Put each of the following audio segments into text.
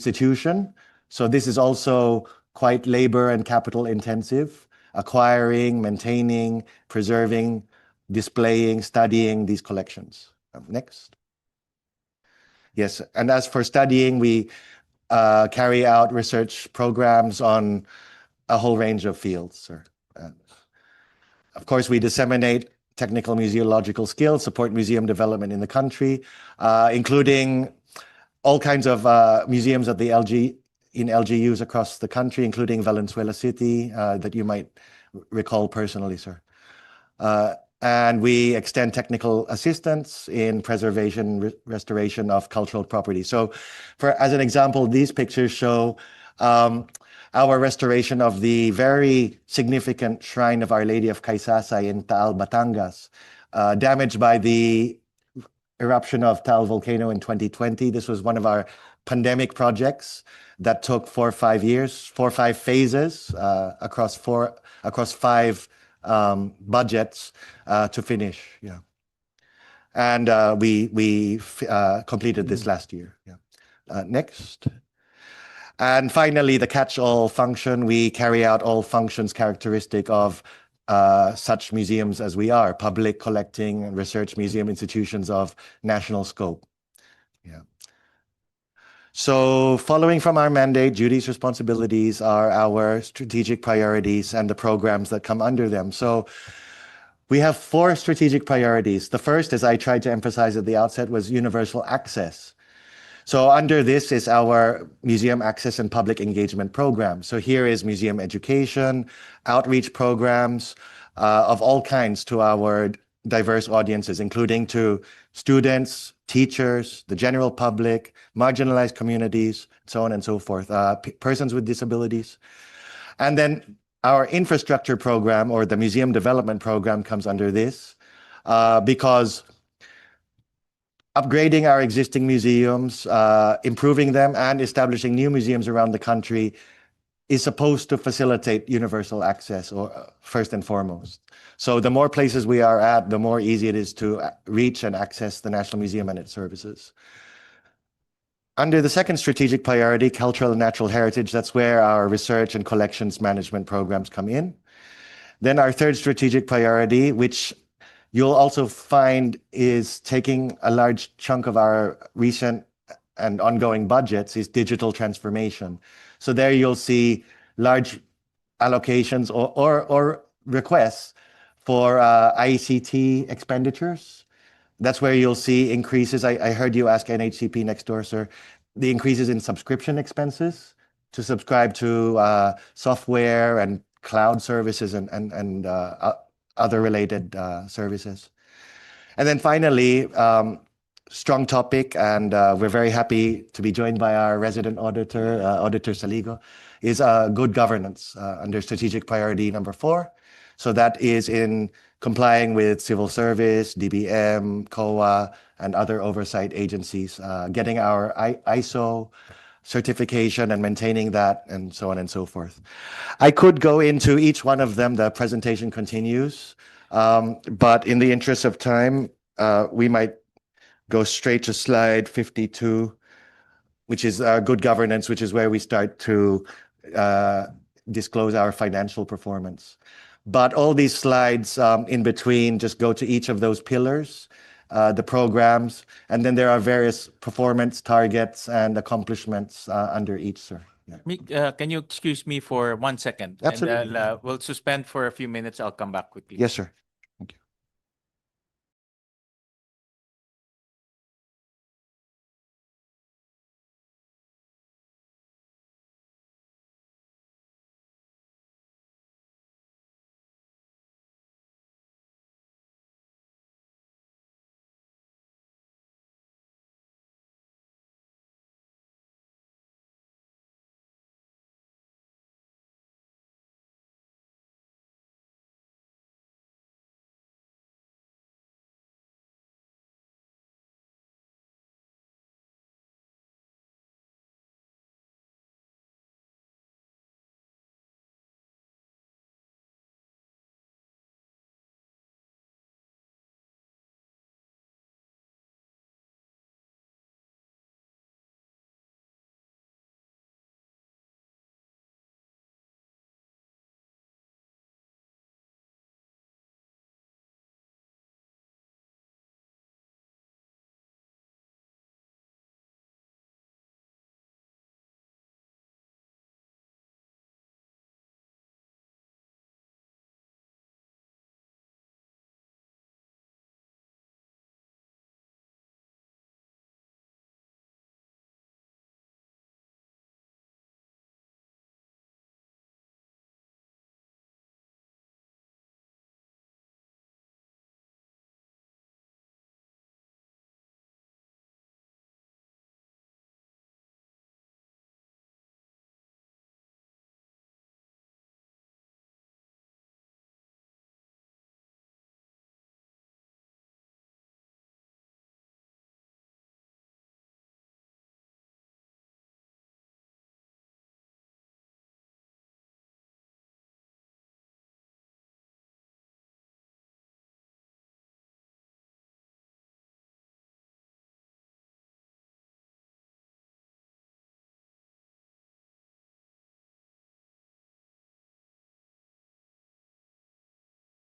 institution. So this is also quite labor and capital intensive, acquiring, maintaining, preserving, displaying, studying these collections. Next. Yes, and as for studying, we carry out research programs on a whole range of fields. Of course, we disseminate technical museological skills, support museum development in the country, including all kinds of museums at the in LGUs across the country, including Valenzuela City, that you might recall personally, sir. And we extend technical assistance in preservation, restoration of cultural property. So as an example, these pictures show our restoration of the very significant shrine of Our Lady of Kaysasay in Taal, Batangas, damaged by the eruption of Taal volcano in 2020. This was one of our pandemic projects that took 4 or 5 years, 4 or 5 phases across 5 budgets to finish. Yeah, and we completed this last year. Yeah. Next. And finally, the catch-all function. We carry out all functions characteristic of such museums as we are, public, collecting, and research museum institutions of national scope. Yeah. So following from our mandate, duties, responsibilities are our strategic priorities and the programs that come under them. So we have 4 strategic priorities. The first, as I tried to emphasize at the outset, was universal access. So under this is our museum access and public engagement program. So here is museum education, outreach programs of all kinds to our diverse audiences, including to students, teachers, the general public, marginalized communities, so on and so forth, persons with disabilities. And then our infrastructure program, or the museum development program, comes under this because upgrading our existing museums, improving them, and establishing new museums around the country is supposed to facilitate universal access, or first and foremost. So the more places we are at, the more easy it is to reach and access the National Museum and its services. Under the second strategic priority, cultural and natural heritage, that's where our research and collections management programs come in. Then our third strategic priority, which you'll also find is taking a large chunk of our recent and ongoing budgets, is digital transformation. So there you'll see large allocations or requests for ICT expenditures. That's where you'll see increases. I heard you ask NHCP next door, sir, the increases in subscription expenses to subscribe to software and cloud services and other related services. And then finally, strong topic, and we're very happy to be joined by our resident auditor, Auditor Saligo, is good governance under strategic priority number 4. So that is in complying with civil service, DBM, COA, and other oversight agencies, getting our ISO certification and maintaining that, and so on and so forth. I could go into each one of them. The presentation continues, but in the interest of time, we might go straight to slide 52, which is good governance, which is where we start to disclose our financial performance. But all these slides in between just go to each of those pillars, the programs, and then there are various performance targets and accomplishments under each, sir. Yeah. Can you excuse me for 1 second? Absolutely. And we'll suspend for a few minutes. I'll come back quickly. Yes, sir.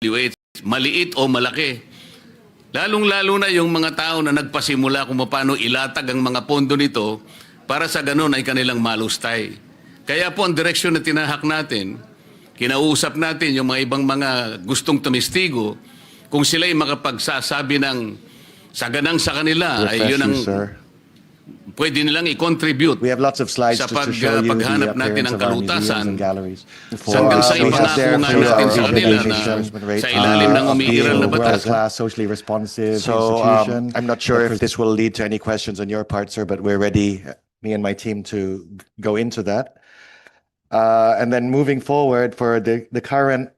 maliit o malaki. Lalong-lalo na yung mga tao na nagpasimula kung paano ilatag ang mga pondo nito para sa ganun ay kanilang malustay. Kaya po ang direksyon na tinahak natin, kinausap natin yung mga ibang mga gustong tumistigo, kung sila'y makapagsasabi ng saganang sa kanila, ay yun ang pwede nilang i-contribute We have lots of slides sa to show you the paghanap natin appearance ng of our museums kalutasan. and galleries. Hanggang sa We have ipangako there nga for natin our sa kanila na obligation rate, sa ilalim ng of umiiral being na a batas. world-class, socially responsive So institution. I'm not sure if this will lead to any questions on your part, sir, but we're ready, me and my team, to go into that. And then moving forward for the current,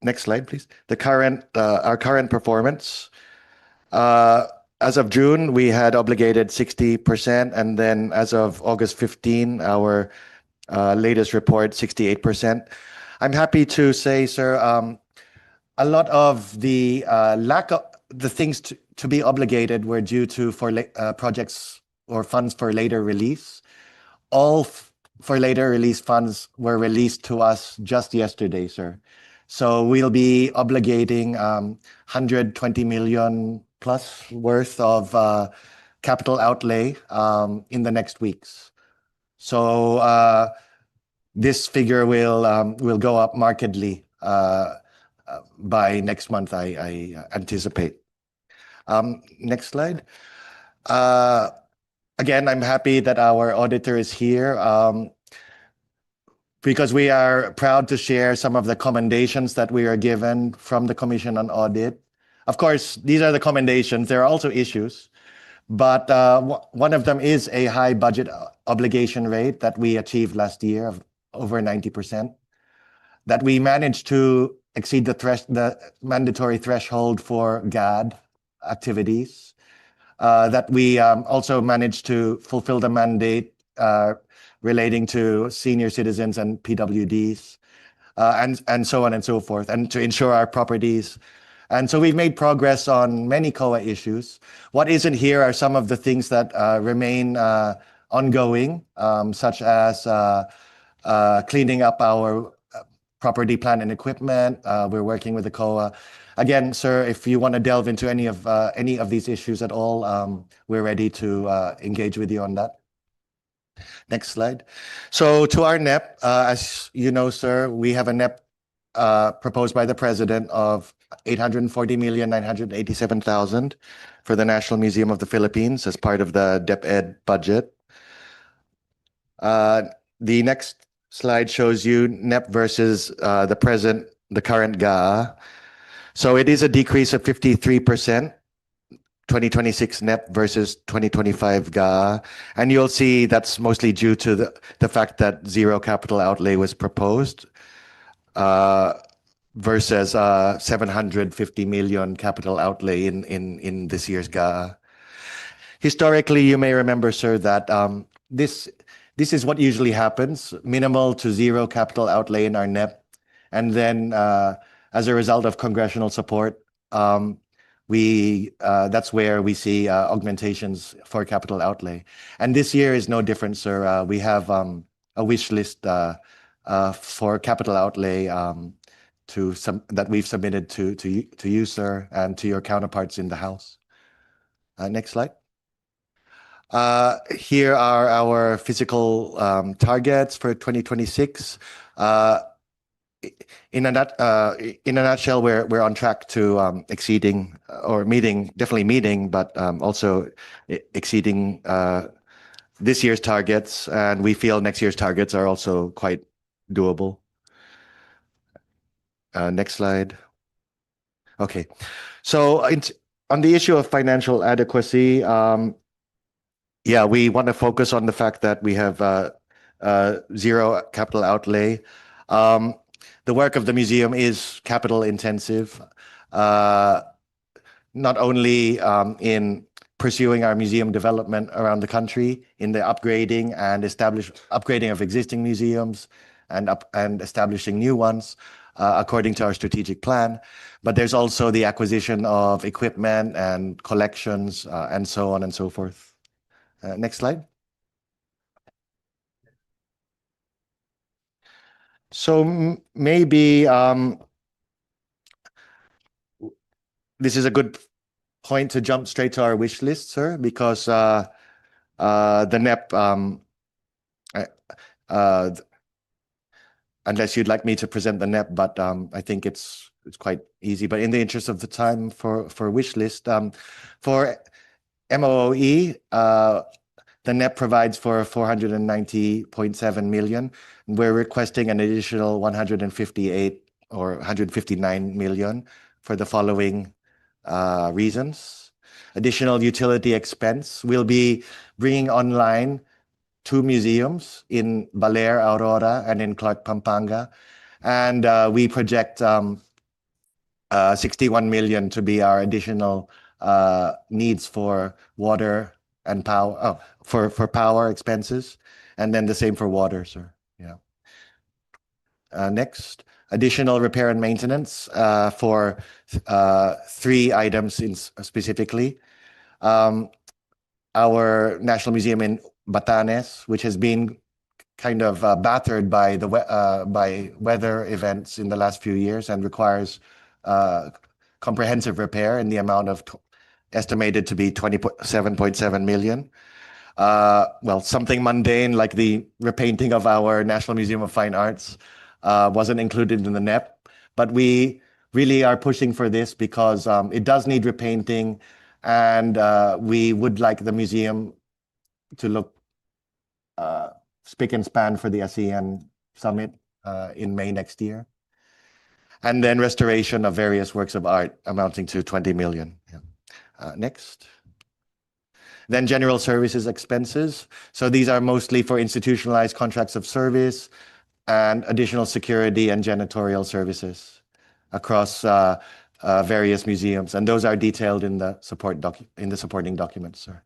next slide, please. Our current performance. As of June, we had obligated 60%, and then as of August 15, our latest report, 68%. I'm happy to say, sir, a lot of the lack of the things to be obligated were due to projects or funds for later release. All for later release funds were released to us just yesterday, sir. So we'll be obligating 120 million plus worth of capital outlay in the next weeks. So this figure will go up markedly by next month, I anticipate. Next slide. Again, I'm happy that our auditor is here because we are proud to share some of the commendations that we are given from the Commission on Audit. Of course, these are the commendations. There are also issues, but one of them is a high budget obligation rate that we achieved last year of over 90%, that we managed to exceed the mandatory threshold for GAD activities, that we also managed to fulfill the mandate relating to senior citizens and PWDs, and so on and so forth, and to ensure our properties. And so we've made progress on many COA issues. What isn't here are some of the things that remain ongoing, such as cleaning up our property, plant, and equipment. We're working with the COA. Again, sir, if you want to delve into any of these issues at all, we're ready to engage with you on that. Next slide. So to our NEP, as you know, sir, we have a NEP proposed by the President of 840,987,000 for the National Museum of the Philippines as part of the DepEd budget. The next slide shows you NEP versus the current GA. So it is a decrease of 53%, 2026 NEP versus 2025 GA. And you'll see that's mostly due to the fact that zero capital outlay was proposed versus 750 million capital outlay in this year's GA. Historically, you may remember, sir, that this is what usually happens: minimal to zero capital outlay in our NEP, and then as a result of congressional support, that's where we see augmentations for capital outlay. And this year is no different, sir. We have a wish list for capital outlay that we've submitted to you, sir, and to your counterparts in the House. Next slide. Here are our physical targets for 2026. In a nutshell, we're on track to exceeding or definitely meeting, but also exceeding this year's targets, and we feel next year's targets are also quite doable. Next slide. Okay, so on the issue of financial adequacy, yeah, we want to focus on the fact that we have zero capital outlay. The work of the museum is capital intensive, not only in pursuing our museum development around the country, in the upgrading of existing museums and establishing new ones according to our strategic plan, but there's also the acquisition of equipment and collections and so on and so forth. Next slide. So maybe this is a good point to jump straight to our wish list, sir, because the NEP, unless you'd like me to present the NEP, but I think it's quite easy. But in the interest of the time for wish list, for MOE, the NEP provides for 490.7 million. We're requesting an additional 158 or 159 million for the following reasons. Additional utility expense. We'll be bringing online 2 museums in Baler, Aurora, and in Clark, Pampanga. And we project 61 million to be our additional needs for water and power, for power expenses, and then the same for water, sir. Yeah. Next, additional repair and maintenance for 3 items specifically. Our National Museum in Batanes, which has been kind of battered by by weather events in the last few years and requires comprehensive repair in the amount of estimated to be 27.7 million. Well, something mundane like the repainting of our National Museum of Fine Arts wasn't included in the NEP, but we really are pushing for this because it does need repainting, and we would like the museum to look spick and span for the ASEAN Summit in May next year. And then restoration of various works of art amounting to 20 million. Yeah. Next. Then general services expenses. So these are mostly for institutionalized contracts of service and additional security and janitorial services across various museums. And those are detailed in the supporting documents, sir.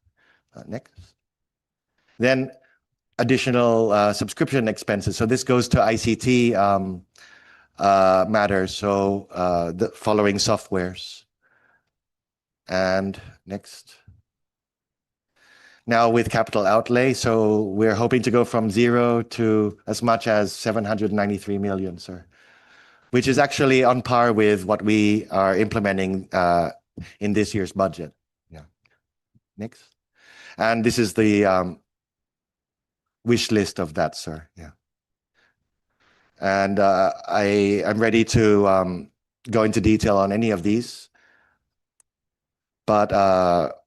Next. Then additional subscription expenses. So this goes to ICT matters. So the following softwares. And next. Now with capital outlay, so we're hoping to go from 0 to as much as 793 million, sir, which is actually on par with what we are implementing in this year's budget. Yeah. Next. And this is the wish list of that, sir. Yeah. And I'm ready to go into detail on any of these, but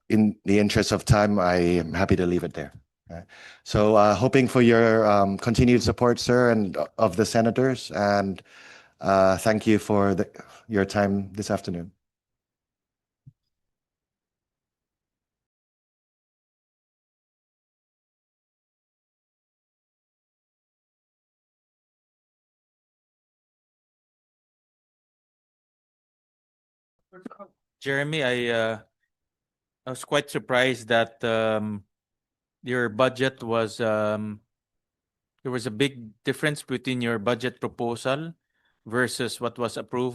in the interest of time, I am happy to leave it there. Okay. So hoping for your continued support, sir, and of the senators, and thank you for your time this afternoon. Jeremy, I was quite surprised that your budget was there was a big difference between your budget proposal versus what was approved